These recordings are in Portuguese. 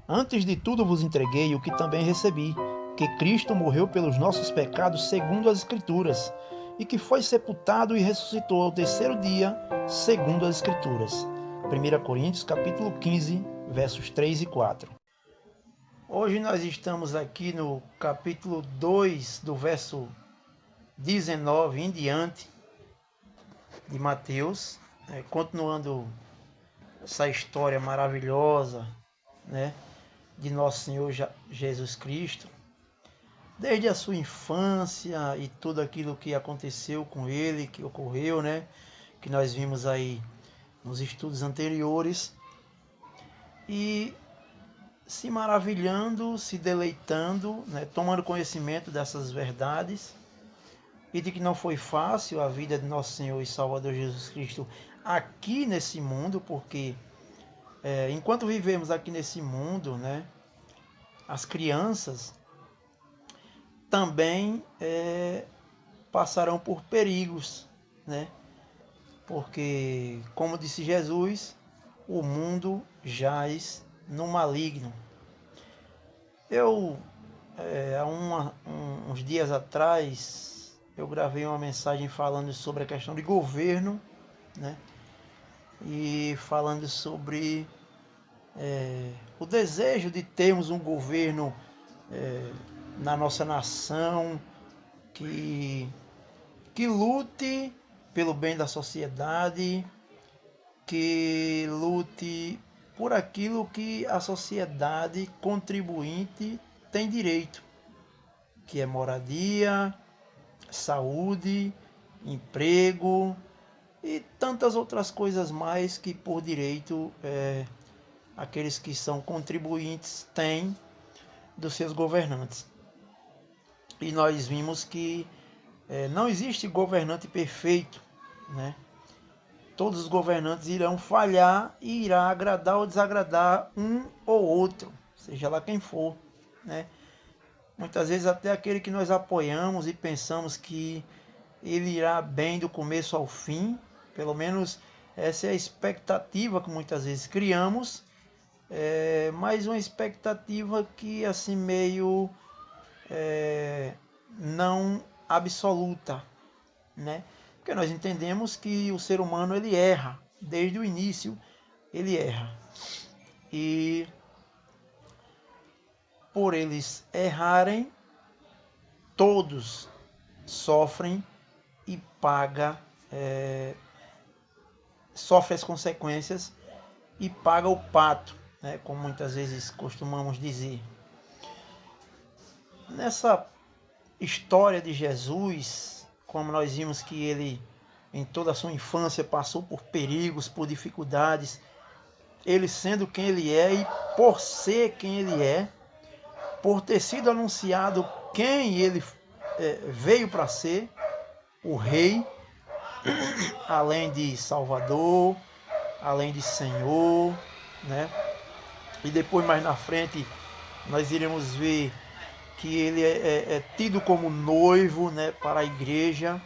Antes de tudo vos entreguei o que também recebi, que Cristo morreu pelos nossos pecados segundo as Escrituras, e que foi sepultado e ressuscitou ao terceiro dia, segundo as Escrituras. 1 Coríntios capítulo 15, versos 3 e 4. Hoje nós estamos aqui no capítulo 2, do verso 19 em diante, de Mateus, continuando essa história maravilhosa, né, de nosso Senhor Jesus Cristo, desde a sua infância e tudo aquilo que aconteceu com ele, que ocorreu, né, que nós vimos aí nos estudos anteriores, e se maravilhando, se deleitando, né, tomando conhecimento dessas verdades, e de que não foi fácil a vida de nosso Senhor e Salvador Jesus Cristo aqui nesse mundo, porque enquanto vivemos aqui nesse mundo, né, as crianças também passarão por perigos, né? Porque, como disse Jesus, o mundo jaz no maligno. Eu, há uns dias atrás, eu gravei uma mensagem falando sobre a questão de governo, né? E falando sobre o desejo de termos um governo na nossa nação que lute pelo bem da sociedade, que lute por aquilo que a sociedade contribuinte tem direito, que é moradia, saúde, emprego e tantas outras coisas mais que por direito aqueles que são contribuintes têm dos seus governantes. E nós vimos que não existe governante perfeito, né? Todos os governantes irão falhar e irá agradar ou desagradar um ou outro, seja lá quem for, né? Muitas vezes até aquele que nós apoiamos e pensamos que ele irá bem do começo ao fim, pelo menos essa é a expectativa que muitas vezes criamos, mas uma expectativa que assim meio não absoluta, né? Porque nós entendemos que o ser humano ele erra, desde o início ele erra. E por eles errarem, todos sofrem e sofre as consequências e paga o pato, né? Como muitas vezes costumamos dizer. Nessa história de Jesus, como nós vimos que ele em toda a sua infância passou por perigos, por dificuldades, ele sendo quem ele é e por ser quem ele é, por ter sido anunciado quem ele veio para ser, o rei, além de Salvador, além de Senhor, né? E depois mais na frente nós iremos ver que ele é tido como noivo, né, para a igreja.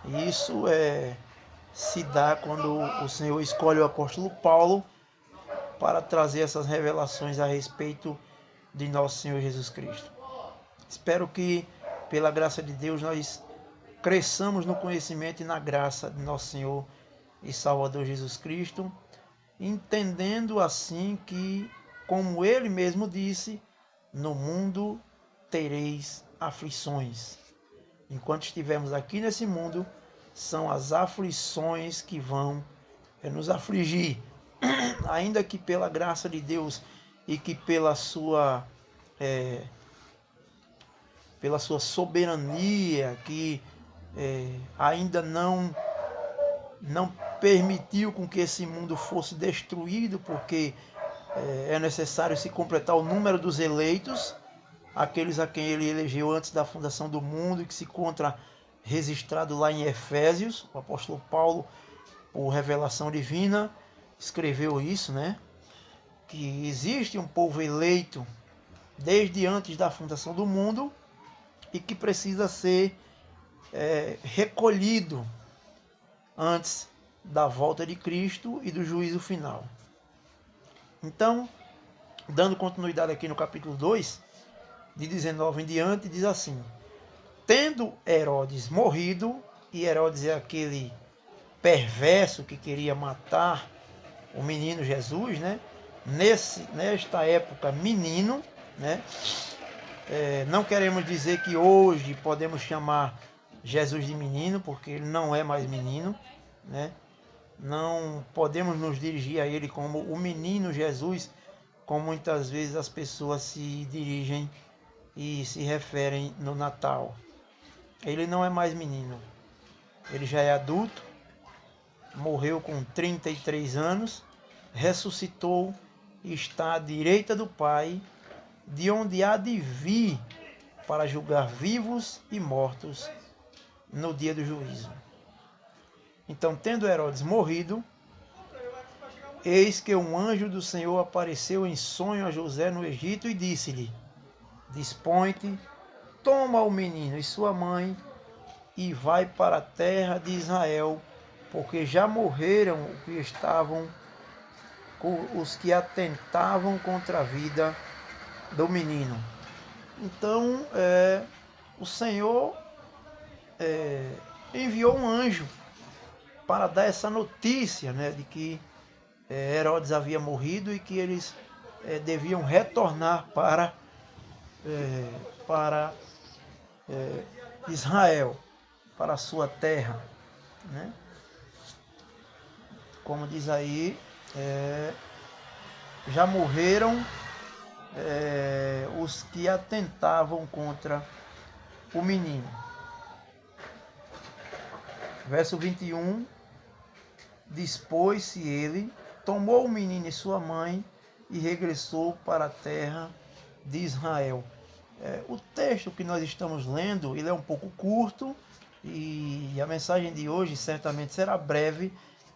E isso se dá quando o Senhor escolhe o apóstolo Paulo para trazer essas revelações a respeito de nosso Senhor Jesus Cristo. Espero que, pela graça de Deus, nós cresçamos no conhecimento e na graça de nosso Senhor e Salvador Jesus Cristo, entendendo assim que, como ele mesmo disse, no mundo tereis aflições. Enquanto estivermos aqui nesse mundo, são as aflições que vão nos afligir, ainda que pela graça de Deus e que pela sua soberania, que ainda não permitiu com que esse mundo fosse destruído, porque é necessário se completar o número dos eleitos, aqueles a quem ele elegeu antes da fundação do mundo, que se encontra registrado lá em Efésios. O apóstolo Paulo, por revelação divina, escreveu isso, né? Que existe um povo eleito desde antes da fundação do mundo e que precisa ser recolhido antes da volta de Cristo e do juízo final. Então, dando continuidade aqui no capítulo 2, de 19 em diante, diz assim: tendo Herodes morrido, e Herodes é aquele perverso que queria matar o menino Jesus, né? Nesta época, menino, né? Não queremos dizer que hoje podemos chamar Jesus de menino, porque ele não é mais menino, né? Não podemos nos dirigir a ele como o menino Jesus, como muitas vezes as pessoas se dirigem e se referem no Natal. Ele não é mais menino, ele já é adulto, morreu com 33 anos, ressuscitou e está à direita do Pai, de onde há de vir para julgar vivos e mortos no dia do juízo. Então, tendo Herodes morrido, eis que um anjo do Senhor apareceu em sonho a José no Egito e disse-lhe: dispõe-te, toma o menino e sua mãe e vai para a terra de Israel, porque já morreram os que atentavam contra a vida do menino. Então, o Senhor enviou um anjo para dar essa notícia, né, de que Herodes havia morrido e que eles deviam retornar para Israel, para a sua terra, né? Como diz aí, já morreram os que atentavam contra o menino. Verso 21, dispôs-se ele, tomou o menino e sua mãe e regressou para a terra de Israel. O texto que nós estamos lendo, ele é um pouco curto e a mensagem de hoje certamente será breve,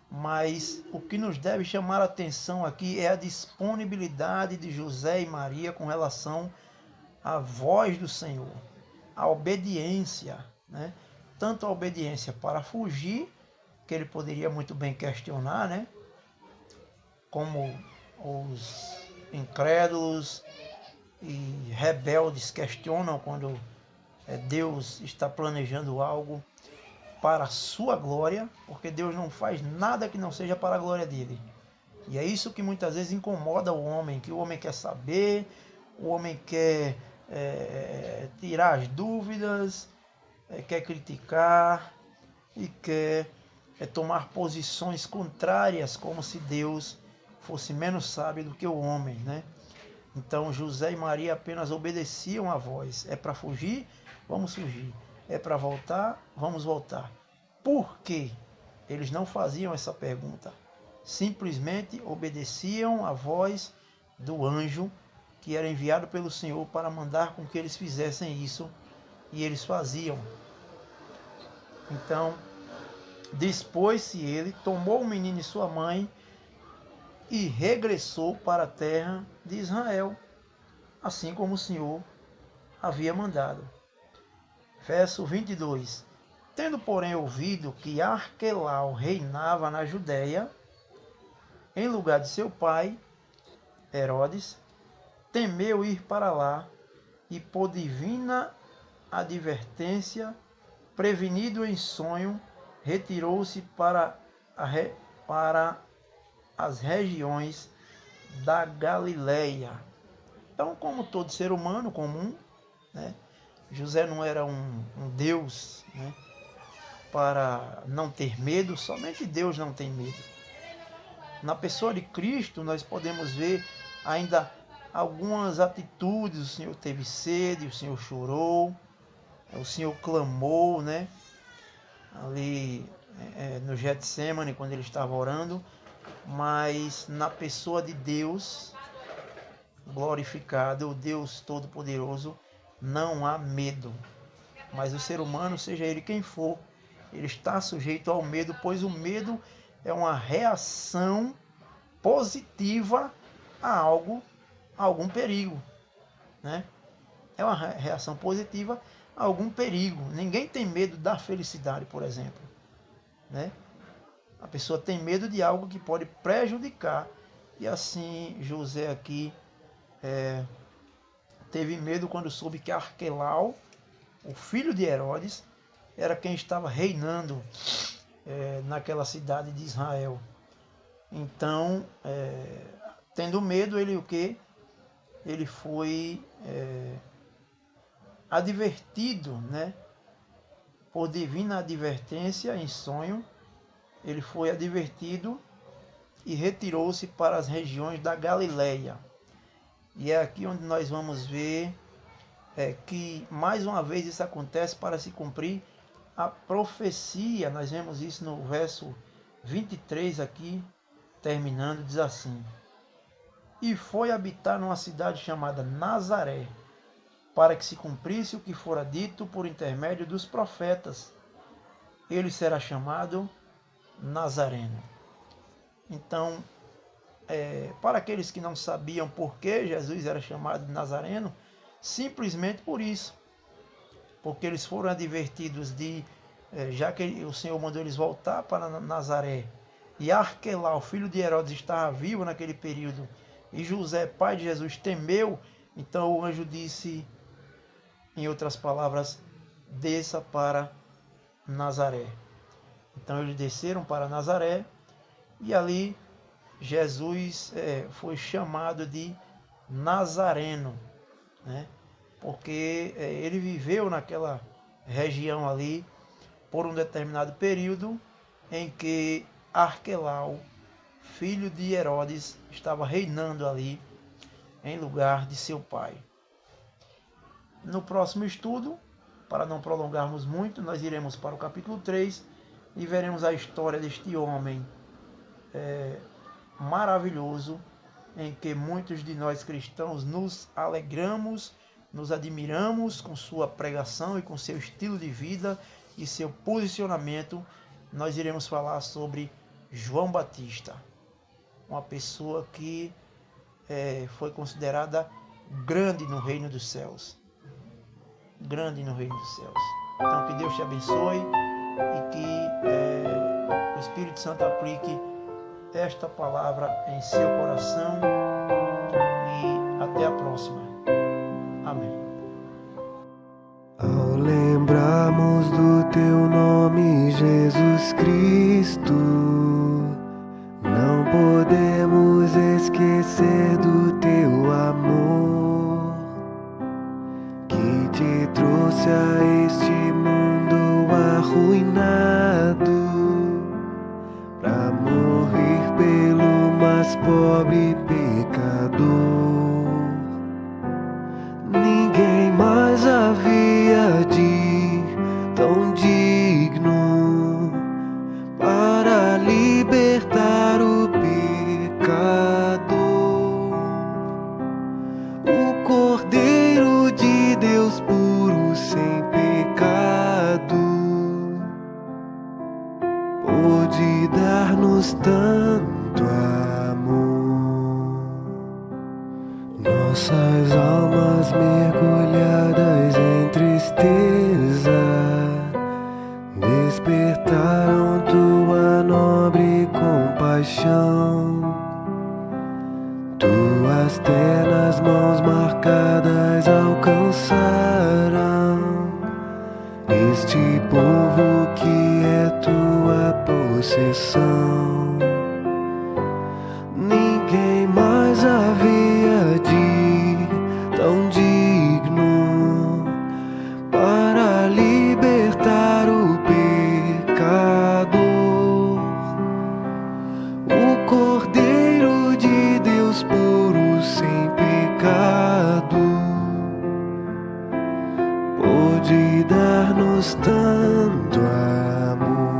mas o que nos deve chamar a atenção aqui é a disponibilidade de José e Maria com relação à voz do Senhor, a obediência, né? Tanto a obediência para fugir, que ele poderia muito bem questionar, né? Como os incrédulos e rebeldes questionam quando Deus está planejando algo para a sua glória, porque Deus não faz nada que não seja para a glória dele. E é isso que muitas vezes incomoda o homem, que o homem quer saber, o homem quer tirar as dúvidas, quer criticar e quer tomar posições contrárias, como se Deus fosse menos sábio do que o homem, né? Então José e Maria apenas obedeciam à voz. É para fugir? Vamos fugir. É para voltar? Vamos voltar. Por quê? Eles não faziam essa pergunta. Simplesmente obedeciam à voz do anjo que era enviado pelo Senhor para mandar com que eles fizessem isso, e eles faziam. Então, dispôs-se ele, tomou o menino e sua mãe e regressou para a terra de Israel, assim como o Senhor havia mandado. Verso 22. Tendo, porém, ouvido que Arquelau reinava na Judéia, em lugar de seu pai, Herodes, temeu ir para lá e, por divina advertência, prevenido em sonho, retirou-se para as regiões da Galileia. Então, como todo ser humano comum, né, José não era um Deus, né, para não ter medo, somente Deus não tem medo. Na pessoa de Cristo, nós podemos ver ainda algumas atitudes. O Senhor teve sede, o Senhor chorou, o Senhor clamou, né, ali no Getsemane, quando ele estava orando. Mas na pessoa de Deus glorificado, o Deus Todo-Poderoso, não há medo. Mas o ser humano, seja ele quem for, ele está sujeito ao medo, pois o medo é uma reação positiva a algum perigo, né? É uma reação positiva a algum perigo. Ninguém tem medo da felicidade, por exemplo, né? A pessoa tem medo de algo que pode prejudicar. E assim José aqui teve medo quando soube que Arquelau, o filho de Herodes, era quem estava reinando naquela cidade de Israel. Então, tendo medo, ele o quê? Ele foi advertido, né? Por divina advertência em sonho, ele foi advertido e retirou-se para as regiões da Galileia. E é aqui onde nós vamos ver que mais uma vez isso acontece para se cumprir a profecia. Nós vemos isso no verso 23 aqui, terminando, diz assim: E foi habitar numa cidade chamada Nazaré, para que se cumprisse o que fora dito por intermédio dos profetas. Ele será chamado Nazareno. Então, para aqueles que não sabiam por que Jesus era chamado de Nazareno, simplesmente por isso. Porque eles foram advertidos já que o Senhor mandou eles voltar para Nazaré, e Arquelau, filho de Herodes, estava vivo naquele período, e José, pai de Jesus, temeu, então o anjo disse, em outras palavras, desça para Nazaré. Então eles desceram para Nazaré, e ali Jesus foi chamado de Nazareno, né? Porque ele viveu naquela região ali por um determinado período em que Arquelau, filho de Herodes, estava reinando ali em lugar de seu pai. No próximo estudo, para não prolongarmos muito, nós iremos para o capítulo 3 e veremos a história deste homem maravilhoso, em que muitos de nós cristãos nos alegramos, nos admiramos com sua pregação e com seu estilo de vida e seu posicionamento. Nós iremos falar sobre João Batista, uma pessoa que foi considerada grande no reino dos céus. Grande no reino dos céus. Então que Deus te abençoe e que o Espírito Santo aplique esta palavra em seu coração, e até a próxima. Amém. Ao lembrarmos do teu nome, Jesus Cristo, não podemos esquecer do teu amor, que te trouxe a este mundo arruinado, pra morrer pelo mais pobre pecador. Ninguém mais havia de tão digno para libertar o pecador. O Cordeiro de Deus puro, sem pecado, pôde dar-nos tanto amor. Nossas almas mergulhadas em tristeza despertaram tua nobre compaixão. Tuas ternas mãos marcadas alcançaram este povo que é tua possessão. Ninguém mais havia de tão digno para libertar o pecador. O Cordeiro de Deus puro, sem pecado, pôde dar-nos tanto amor.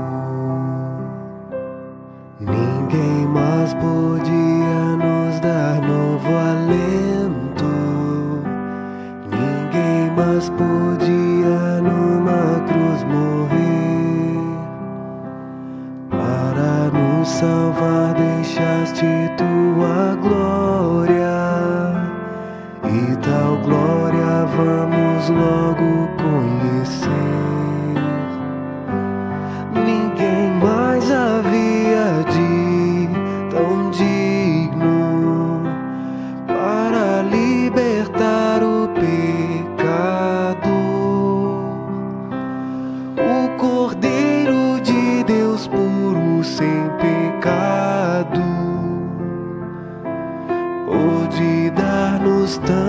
Ninguém mais podia nos dar novo alento, ninguém mais podia numa cruz morrer. Para nos salvar deixaste tua glória, e tal glória vamos logo conhecer. Ninguém mais havia de tão digno para estão